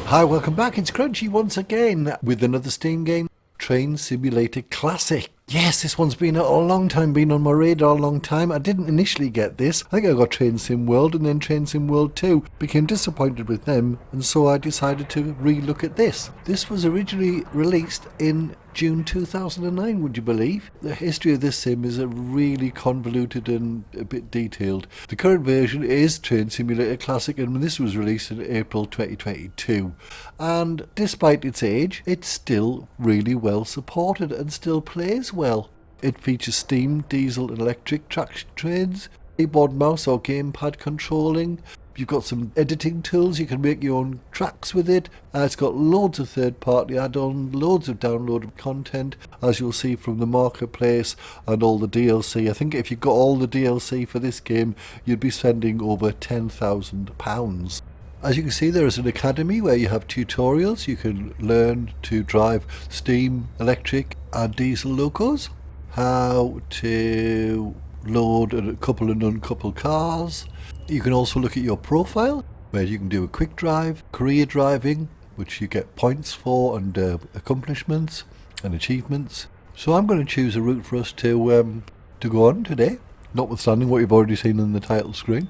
Hi, welcome back. It's Crunchy once again with another Steam game, Train Simulator Classic. Yes, this one's been a long time, been on my radar a long time. I didn't initially get this. I think I got Train Sim World and then Train Sim World 2. Became disappointed with them, and so I decided to re-look at this. This was originally released in June 2009, would you believe? The history of this sim is a really convoluted and a bit detailed. The current version is Train Simulator Classic, and this was released in April 2022. And despite its age, it's still really well supported and still plays well. It features steam, diesel and electric traction trains, keyboard, mouse or gamepad controlling. You've got some editing tools, you can make your own tracks with it. It's got loads of third-party add-ons, loads of downloadable content, as you'll see from the marketplace, and all the DLC. I think if you got all the DLC for this game, you'd be spending over £10,000. As you can see, there is an academy where you have tutorials. You can learn to drive steam, electric and diesel locos, how to load a couple and uncouple cars. You can also look at your profile, where you can do a quick drive, career driving, which you get points for, and accomplishments and achievements. So I'm going to choose a route for us to go on today, notwithstanding what you've already seen on the title screen.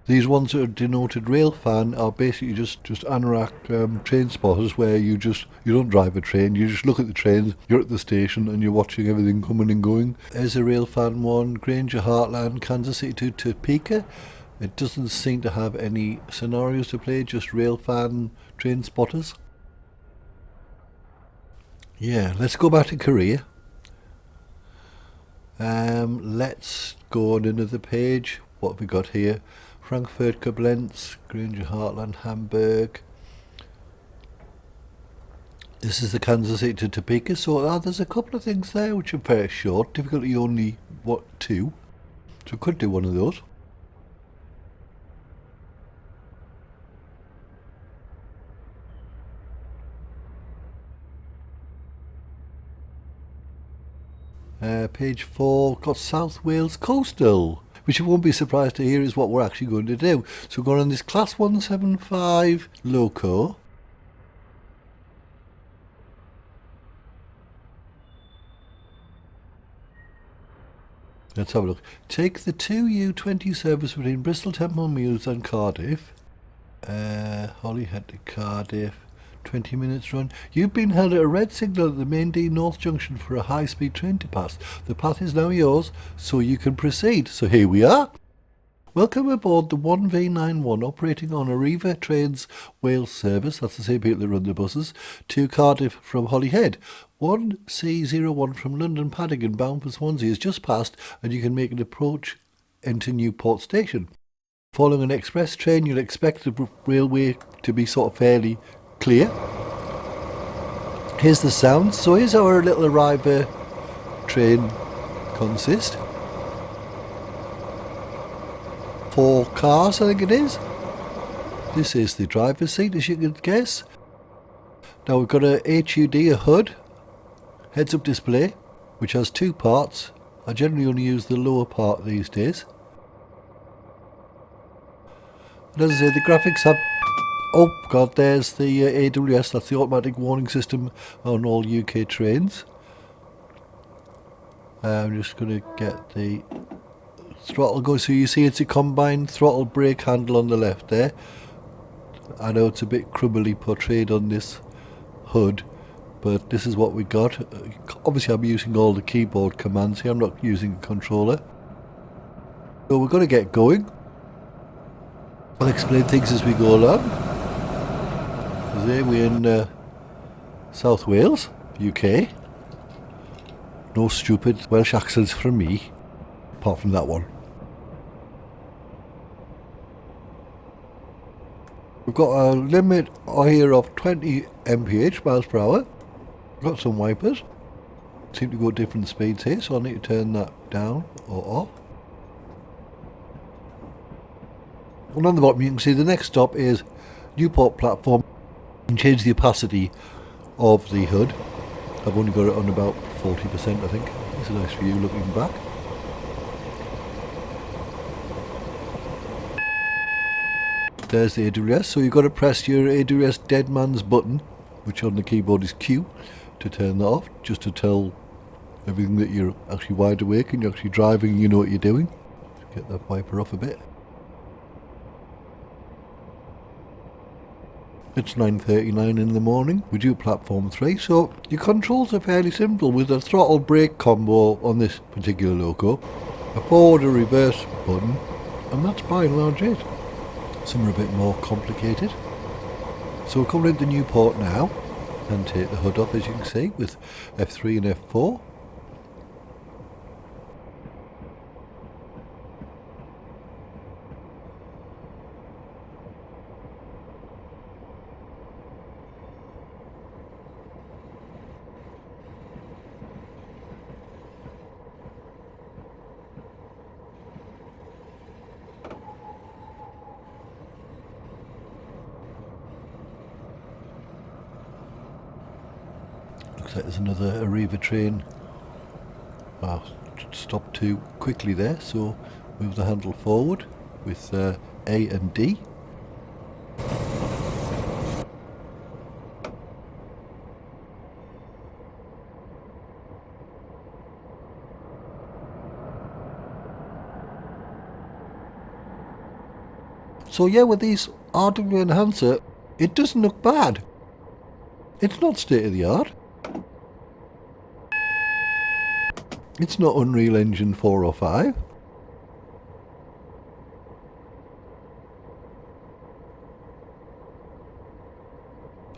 These ones that are denoted rail fan are basically just anorak train spotters, where you don't drive a train, you just look at the trains, you're at the station and you're watching everything coming and going. There's a rail fan one, Granger, Heartland, Kansas City to Topeka. It doesn't seem to have any scenarios to play, just rail fan train spotters. Yeah, let's go back to Korea. Let's go on another page. What have we got here? Frankfurt, Koblenz, Granger, Heartland, Hamburg. This is the Kansas City to Topeka, so there's a couple of things there which are very short. Difficulty only, 2? So we could do one of those. Page 4, got South Wales Coastal, which you won't be surprised to hear is what we're actually going to do. So we're going on this Class 175 loco. Let's have a look. Take the 2U20 service between Bristol, Temple Mews and Cardiff. Holyhead to Cardiff. 20 minutes run. You've been held at a red signal at the main D North Junction for a high-speed train to pass. The path is now yours, so you can proceed. So here we are. Welcome aboard the 1V91 operating on Arriva Trains Wales service, that's the same people that run the buses, to Cardiff from Holyhead. 1C01 from London Paddington bound for Swansea is just passed, and you can make an approach into Newport Station. Following an express train, you'll expect the railway to be sort of fairly clear. Here's the sound. So here's our little Arriva train consist. 4 cars, I think it is. This is the driver's seat, as you can guess. Now we've got a HUD, a hood, heads-up display, which has 2 parts. I generally only use the lower part these days. And as I say, the graphics have... Oh god, there's the AWS, that's the automatic warning system on all UK trains. I'm just going to get the throttle going, so you see it's a combined throttle brake handle on the left there. I know it's a bit crumbly portrayed on this hood, but this is what we got. Obviously I'm using all the keyboard commands here, I'm not using a controller. So we're going to get going. I'll explain things as we go along. Today we're in South Wales, UK. No stupid Welsh accents from me, apart from that one. We've got a limit here of 20 mph, miles per hour. We've got some wipers. Seem to go at different speeds here, so I need to turn that down or off. And on the bottom you can see the next stop is Newport platform. You can change the opacity of the hood. I've only got it on about 40%, I think. It's a nice view looking back. there's the AWS. So you've got to press your AWS dead man's button, which on the keyboard is Q, to turn that off, just to tell everything that you're actually wide awake and you're actually driving, you know what you're doing. Get that wiper off a bit. It's 9:39 in the morning. We do platform 3, so your controls are fairly simple with a throttle brake combo on this particular loco, a forward or reverse button, and that's by and large it. Some are a bit more complicated. So we're coming into Newport now and take the hood off, as you can see, with F3 and F4. Looks like there's another Arriva train. Stopped too quickly there, so move the handle forward with A and D. So yeah, with these RW Enhancer, it doesn't look bad. It's not state of the art. It's not Unreal Engine 4 or 5.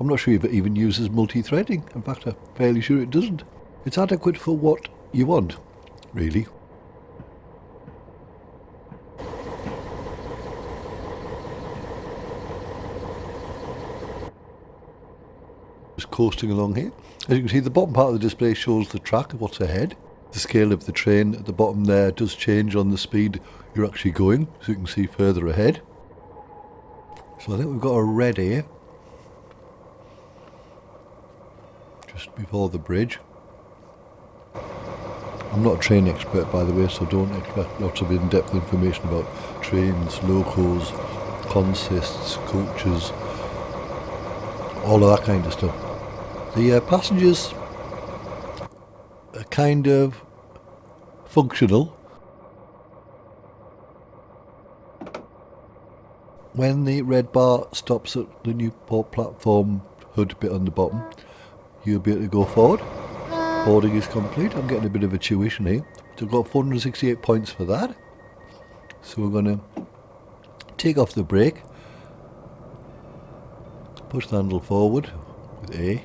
I'm not sure if it even uses multi-threading. In fact, I'm fairly sure it doesn't. It's adequate for what you want, really. Just coasting along here. As you can see, the bottom part of the display shows the track of what's ahead. The scale of the train at the bottom there does change on the speed you're actually going, so you can see further ahead. So I think we've got a red here, just before the bridge. I'm not a train expert, by the way, so don't expect lots of in-depth information about trains, locos, consists, coaches, all of that kind of stuff. The passengers are kind of functional. When the red bar stops at the Newport platform hood bit on the bottom, you'll be able to go forward. Boarding is complete. I'm getting a bit of a tuition here. So I've got 468 points for that. So we're going to take off the brake, push the handle forward with A.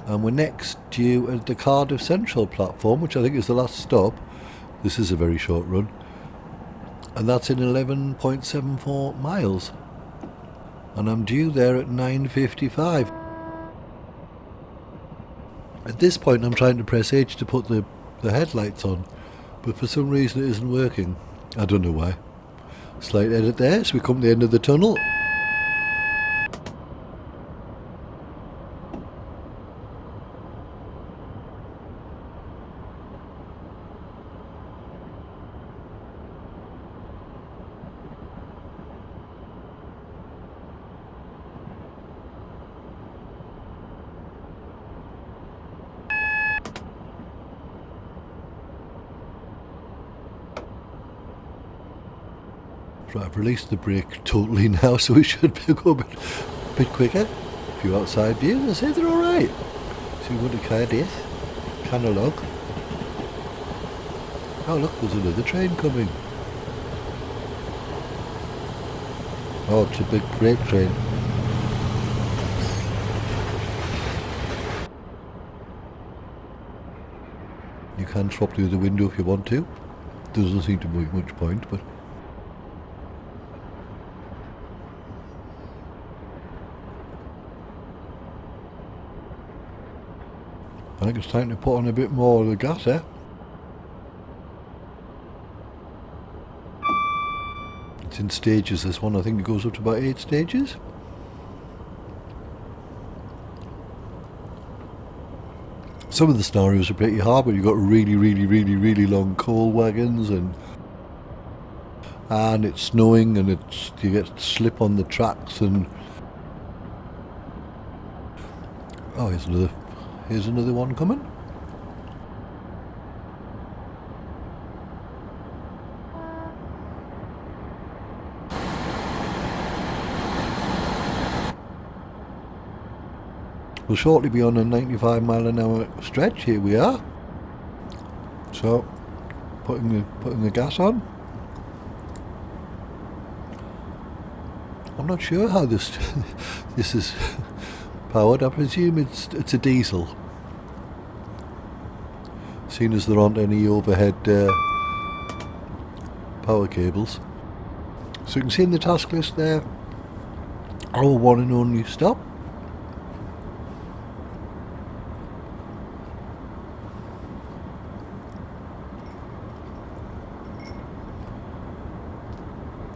And we're next due at the Cardiff Central platform, which I think is the last stop. This is a very short run. And that's in 11.74 miles. And I'm due there at 9:55. At this point I'm trying to press H to put the headlights on, but for some reason it isn't working. I don't know why. Slight edit there, so we come to the end of the tunnel. Right, I've released the brake totally now, so we should go a bit quicker. A few outside views, I say they're alright. So we're going to Cardiff, Canalog. Oh look, there's another train coming. Oh, it's a big freight train. You can swap through the window if you want to. Doesn't seem to be much point, but... I think it's time to put on a bit more of the gas, eh? It's in stages, this one. I think it goes up to about 8 stages. Some of the scenarios are pretty hard, but you've got really long coal wagons, and it's snowing, and you get slip on the tracks, and oh, here's another one coming. We'll shortly be on a 95 mile an hour stretch. Here we are. So, putting the gas on. I'm not sure how this is powered. I presume it's a diesel, seeing as there aren't any overhead power cables. So you can see in the task list there, our one and only stop.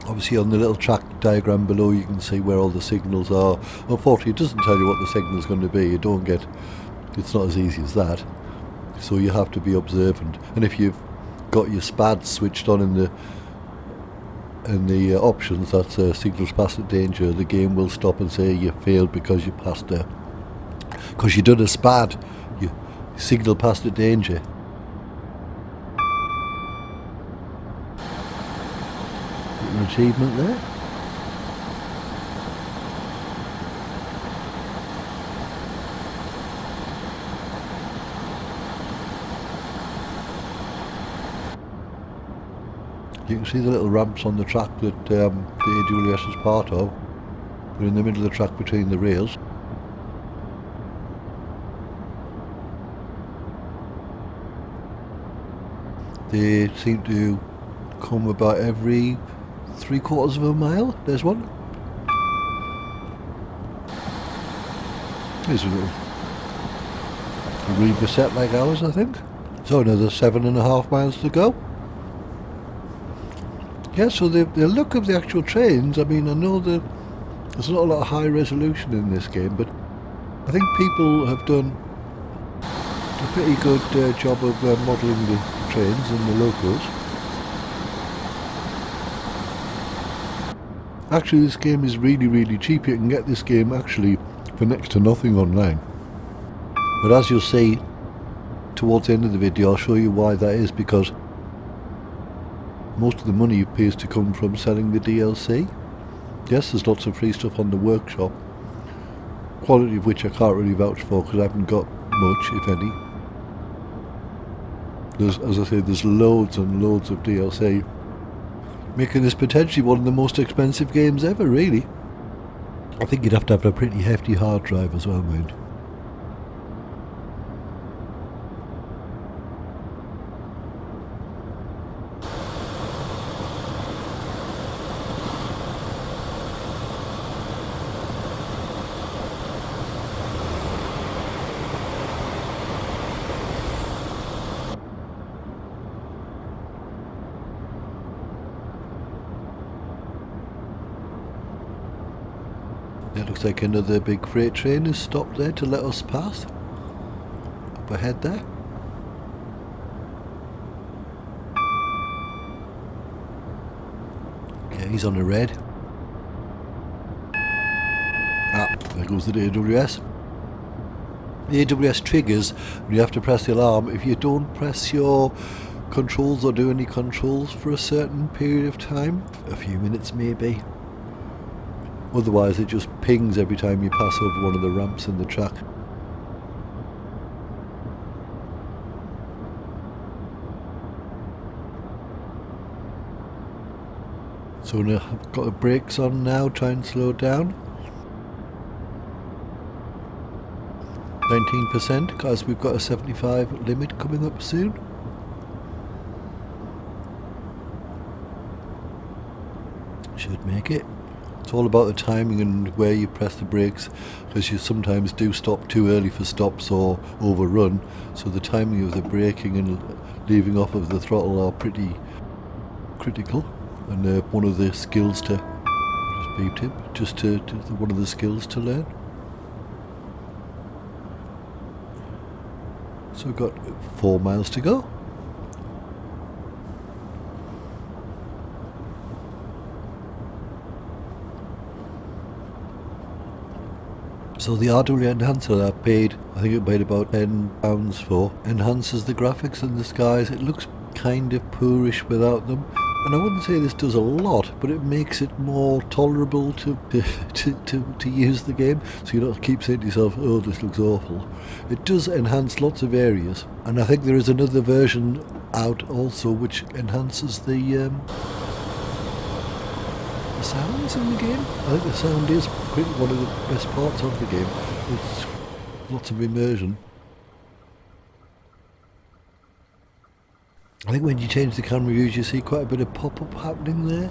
Obviously on the little track diagram below you can see where all the signals are. Unfortunately it doesn't tell you what the signal is going to be. It's not as easy as that. So you have to be observant. And if you've got your SPAD switched on in the options, that's signals past at danger, the game will stop and say you failed because you passed because you done a SPAD. You signal past at danger. An achievement there. You can see the little ramps on the track that the AWS is part of. We're in the middle of the track between the rails. They seem to come about every 3/4 of a mile. There's one. Here's a little Reaver set like ours, I think. So another 7.5 miles to go. Yeah, so the look of the actual trains, I mean, I know that there's not a lot of high resolution in this game, but I think people have done a pretty good job of modelling the trains and the locos. Actually, this game is really cheap. You can get this game actually for next to nothing online. But as you'll see towards the end of the video, I'll show you why that is, because most of the money appears to come from selling the DLC. Yes, there's lots of free stuff on the workshop, quality of which I can't really vouch for because I haven't got much, if any. As I say, there's loads and loads of DLC, making this potentially one of the most expensive games ever, really. I think you'd have to have a pretty hefty hard drive as well, mind. It looks like another big freight train is stopped there to let us pass. Up ahead there. Yeah, he's on a red. Ah, there goes the AWS. The AWS triggers when you have to press the alarm if you don't press your controls or do any controls for a certain period of time. A few minutes maybe. Otherwise it just pings every time you pass over one of the ramps in the track. So I've got the brakes on now, try and slow down. 19% because we've got a 75 limit coming up soon. Should make it. It's all about the timing and where you press the brakes, because you sometimes do stop too early for stops or overrun, so the timing of the braking and leaving off of the throttle are pretty critical. and one of the skills to just beeped him, just to one of the skills to learn. So we've got 4 miles to go. So the hardware enhancer that I paid, I think I paid about £10 for, enhances the graphics and the skies. It looks kind of poorish without them, and I wouldn't say this does a lot, but it makes it more tolerable to use the game, so you don't keep saying to yourself, oh, this looks awful. It does enhance lots of areas, and I think there is another version out also which enhances the sounds in the game. I think the sound is pretty one of the best parts of the game. It's lots of immersion. I think when you change the camera views you see quite a bit of pop-up happening there.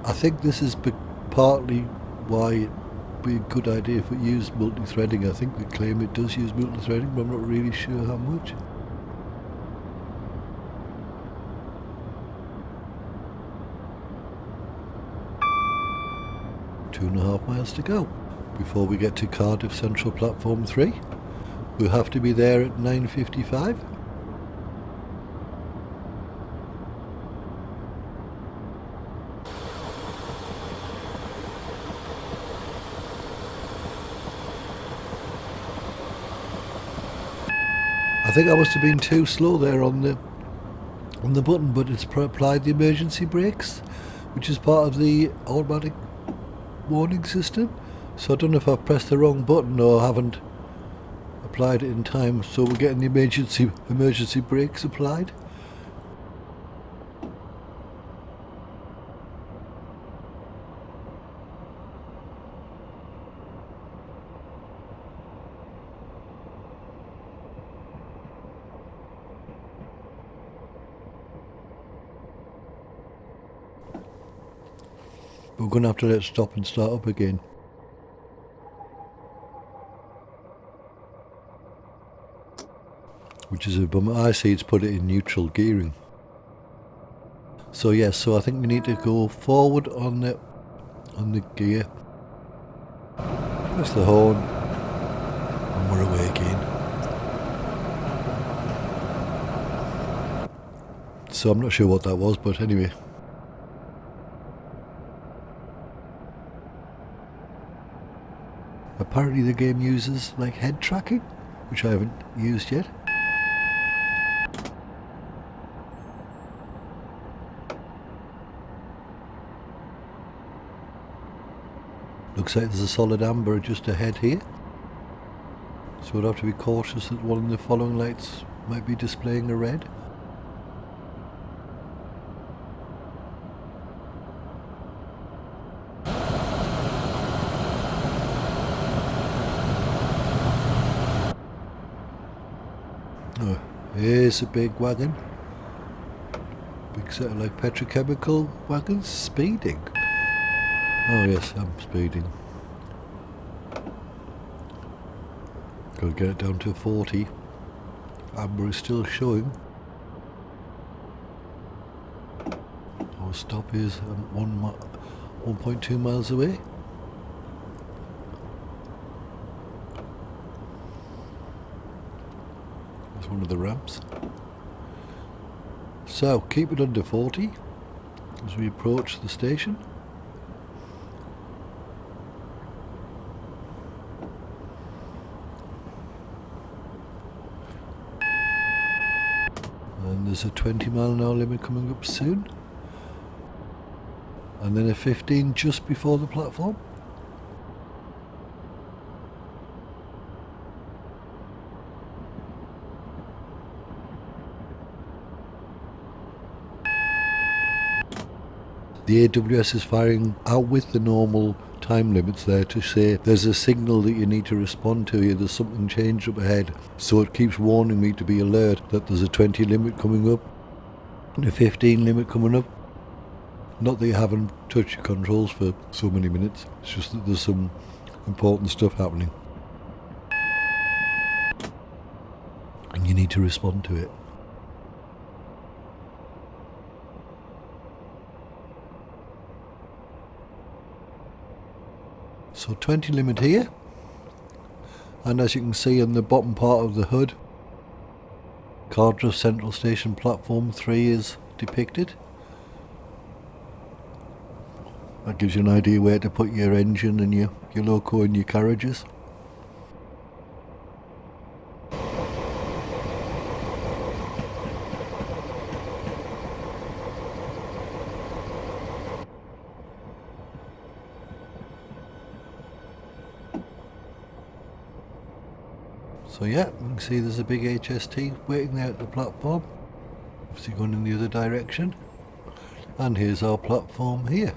I think this is partly why it'd be a good idea if it used multi-threading. I think they claim it does use multi-threading, but I'm not really sure how much. Two and a half miles to go before we get to Cardiff Central Platform 3. We'll have to be there at 9:55. I think I must have been too slow there on the button, but it's applied the emergency brakes, which is part of the automatic warning system. So I don't know if I've pressed the wrong button or haven't applied it in time, so we're getting the emergency brakes applied. But we're going to have to let it stop and start up again. Which is a bummer. I see it's put it in neutral gearing. So yes, so I think we need to go forward on the gear. Press the horn, and we're away again. So I'm not sure what that was, but anyway. Apparently the game uses like head tracking, which I haven't used yet. Looks like there's a solid amber just ahead here, so we'll have to be cautious that one of the following lights might be displaying a red. Oh, here's a big wagon. Big set of like petrochemical wagons speeding. Oh yes, I'm speeding. Gotta get it down to 40. Amber is still showing. Our stop is 1.2 miles away. That's one of the ramps. So keep it under 40 as we approach the station. And there's a 20-mile-an-hour limit coming up soon. And then a 15 just before the platform. The AWS is firing out with the normal time limits there to say there's a signal that you need to respond to here, there's something changed up ahead. So it keeps warning me to be alert that there's a 20 limit coming up and a 15 limit coming up. Not that you haven't touched your controls for so many minutes, it's just that there's some important stuff happening. And you need to respond to it. So 20 limit here, and as you can see in the bottom part of the hood, Cardiff Central Station Platform 3 is depicted. That gives you an idea where to put your engine and your loco and your carriages. So yeah, you can see there's a big HST waiting there at the platform, obviously going in the other direction. And here's our platform here.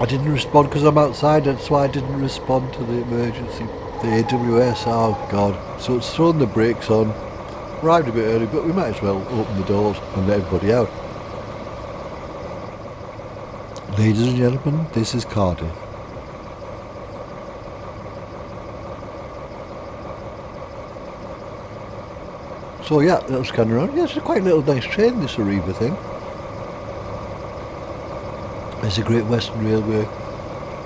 I didn't respond because I'm outside, that's why I didn't respond to the emergency. The AWS, oh god. So it's thrown the brakes on, arrived a bit early, but we might as well open the doors and let everybody out. Ladies and gentlemen, this is Cardiff. So yeah, little scan around. Yeah, it's a quite little nice train, this Arriva thing. There's a Great Western Railway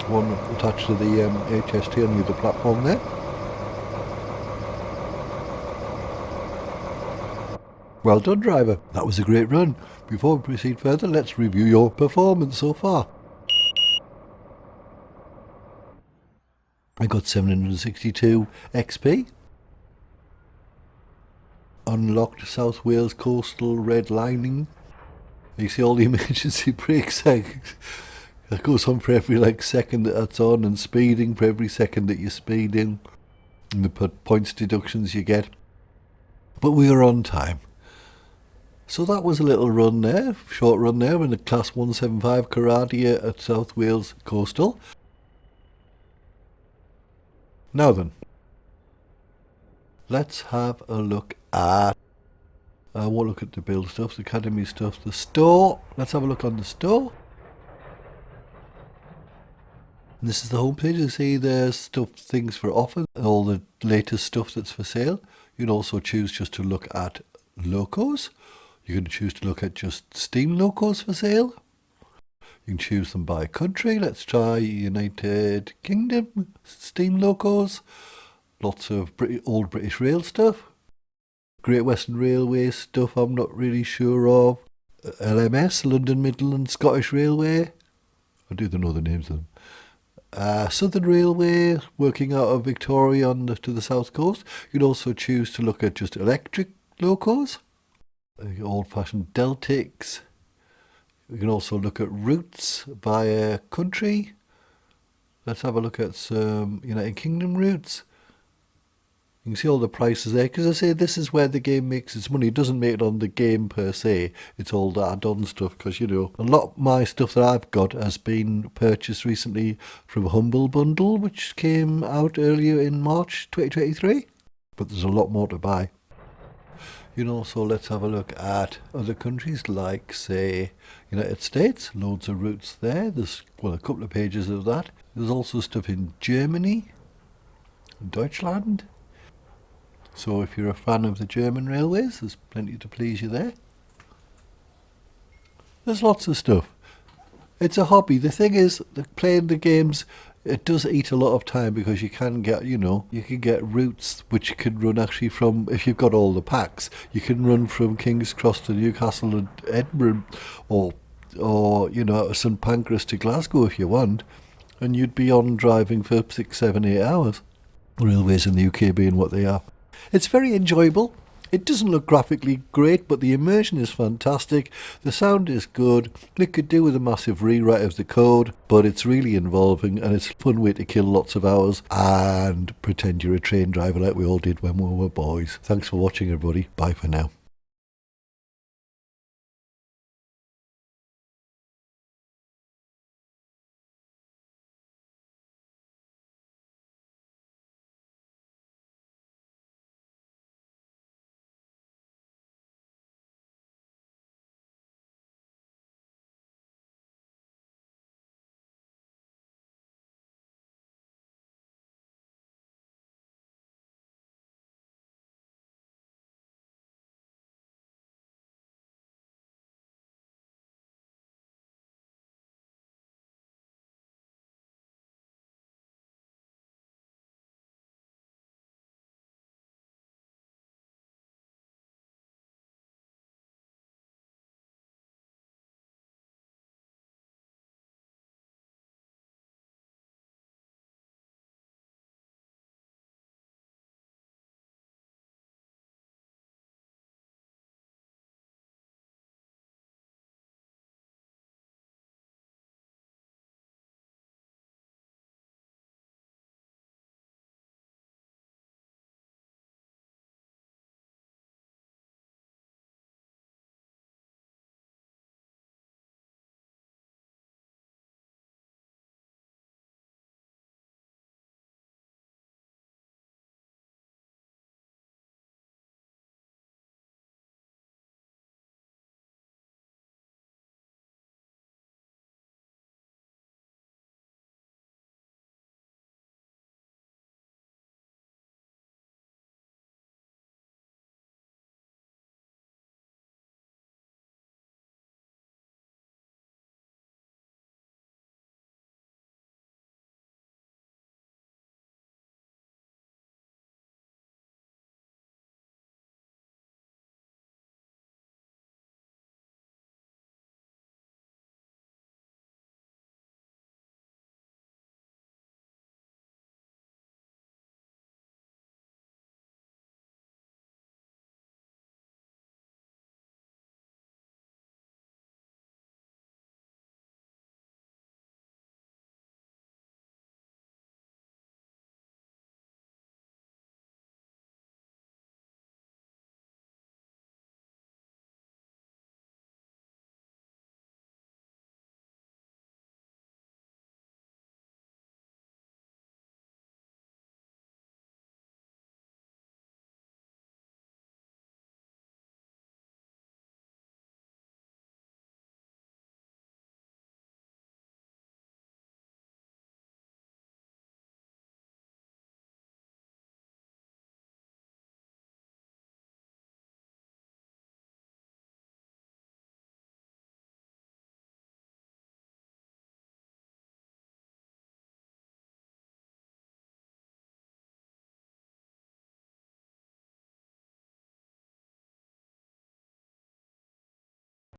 one attached to the HST on the other platform there. Well done, driver. That was a great run. Before we proceed further, let's review your performance so far. I got 762 XP. Unlocked South Wales coastal red lining. You see all the emergency brakes that goes on for every second that that's on, and speeding for every second that you're speeding, and the points deductions you get. But we are on time. So that was a little run there, short run there in the Class 175 karate at South Wales Coastal. Now then, let's have a look at, I won't look at the build stuff, the academy stuff, the store. Let's have a look on the store. And this is the homepage. You see there's stuff, things for offer, all the latest stuff that's for sale. You can also choose just to look at locos. You can choose to look at just Steam locos for sale. You can choose them by country. Let's try United Kingdom Steam locos. Lots of old British Rail stuff. Great Western Railway stuff I'm not really sure of. LMS, London Midland Scottish Railway. I do know the names of them. Southern Railway, working out of Victoria to the south coast. You can also choose to look at just electric locos. Old-fashioned Deltics. We can also look at routes via country. Let's have a look at some United Kingdom routes. You can see all the prices there, because I say this is where the game makes its money. It doesn't make it on the game per se, it's all the add-on stuff, because a lot of my stuff that I've got has been purchased recently from Humble Bundle, which came out earlier in March 2023, but there's a lot more to buy. Also, let's have a look at other countries, like say United States. Loads of routes there. There's a couple of pages of that. There's also stuff in Germany, Deutschland. So if you're a fan of the German railways, there's plenty to please you there. There's lots of stuff. It's a hobby. The thing is, playing the games, it does eat a lot of time, because you can get, you can get routes which can run actually from, if you've got all the packs, you can run from King's Cross to Newcastle and Edinburgh, or St Pancras to Glasgow if you want, and you'd be on driving for 6, 7, 8 hours. Railways in the UK being what they are. It's very enjoyable. It doesn't look graphically great, but the immersion is fantastic. The sound is good. It could do with a massive rewrite of the code, but it's really involving, and it's a fun way to kill lots of hours and pretend you're a train driver like we all did when we were boys. Thanks for watching, everybody. Bye for now.